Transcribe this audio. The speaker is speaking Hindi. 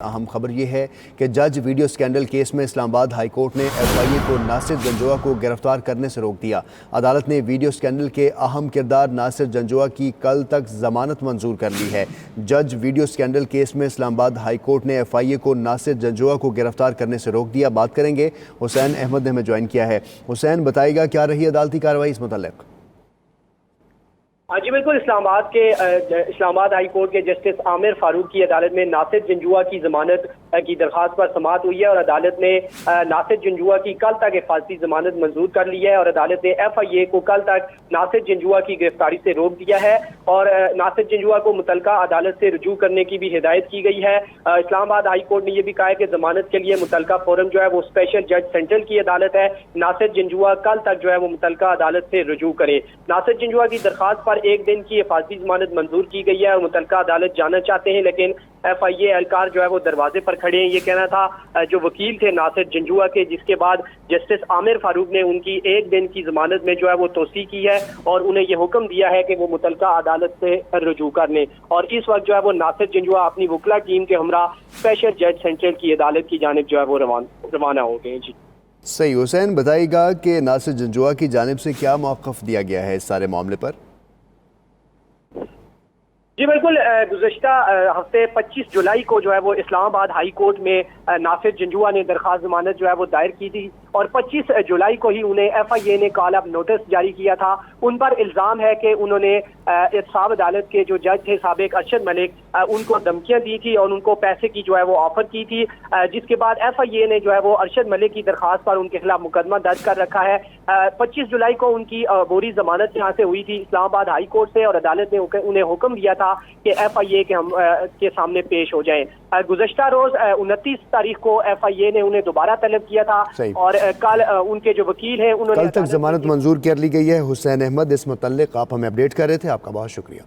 अहम खबर यह है कि जज वीडियो स्कैंडल केस में इस्लामाबाद हाई कोर्ट ने FIA को नासिर जंजुआ को गिरफ्तार करने से रोक दिया। अदालत ने वीडियो स्कैंडल के अहम किरदार नासिर जंजुआ की कल तक जमानत मंजूर कर ली है। जज वीडियो स्कैंडल केस में इस्लामाबाद हाई कोर्ट ने FIA को नासिर जंजुआ को गिरफ्तार करने से रोक दिया। बात करेंगे, हुसैन अहमद ने हमें ज्वाइन किया है। हुसैन, बताइएगा क्या रही अदालती कार्रवाई इस मुताल्लिक? हाँ जी बिल्कुल, इस्लामाबाद हाई कोर्ट के जस्टिस आमिर फारूक की अदालत में नासिर जंजुआ की जमानत की दरख्वास्त पर समाअत हुई है और अदालत ने नासिर जंजुआ की कल तक हिफाजती जमानत मंजूर कर ली है और अदालत ने FIA को कल तक नासिर जंजुआ की गिरफ्तारी से रोक दिया है और नासिर जंजुआ को मुतलका अदालत से रुजू करने की भी हिदायत की गई है। इस्लामाबाद हाई कोर्ट ने यह भी कहा है कि जमानत के लिए मुतलका फोरम जो है वो स्पेशल जज सेंट्रल की अदालत है। नासिर जंजुआ कल तक जो है वो मुतलका अदालत से रुजू करे। नासिर जंजुआ की दरख्वास्त पर एक दिन की हिफाजती जमानत मंजूर की गई है और मुतलका अदालत जाना चाहते हैं, लेकिन FIA एहलकार जो है वो दरवाजे पर खड़े हैं। ये कहना था जो वकील थे नासिर जंजुआ के, जिसके बाद जस्टिस आमिर फारूक ने उनकी एक दिन की जमानत में जो है वो तोसी की है और उन्हें ये हुक्म दिया है कि वो मुतलका अदालत से रुजू कर लें। और इस वक्त जो है वो नासिर जंजुआ अपनी वकला टीम के हमरा स्पेशल जज सेंट्रल की अदालत की जानिब जो है वो रवाना हो गए। जी सही। हुसैन, बताइएगा कि नासिर जंजुआ की जानिब से क्या मौक़िफ़ दिया गया है इस सारे मामले पर? जी बिल्कुल, गुज़श्ता हफ्ते 25 जुलाई को जो है वो इस्लामाबाद हाई कोर्ट में नासिर जंजुआ ने दरख्वास्त जमानत जो है वो दायर की थी और 25 जुलाई को ही उन्हें FIA ने कॉल अप नोटिस जारी किया था। उन पर इल्ज़ाम है कि उन्होंने इंसाफ अदालत के जो जज थे साबिक अरशद मलिक, उनको धमकियां दी थी और उनको पैसे की जो है वो ऑफर की थी, जिसके बाद FIA ने जो है वो अरशद मलिक की दरख्वास्त पर उनके खिलाफ मुकदमा दर्ज कर रखा है। 25 जुलाई को उनकी अबूरी जमानत यहाँ से हुई थी इस्लामाबाद हाई कोर्ट से और अदालत ने उन्हें हुक्म दिया था कि FIA के सामने पेश हो जाएं। गुज़श्ता रोज 29 तारीख को FIA ने उन्हें दोबारा तलब किया था और कल उनके जो वकील हैं उन्होंने कल तक जमानत मंजूर कर ली गई है। हुसैन अहमद, इस मुतल्लिक आप हमें अपडेट कर रहे थे, आपका बहुत शुक्रिया।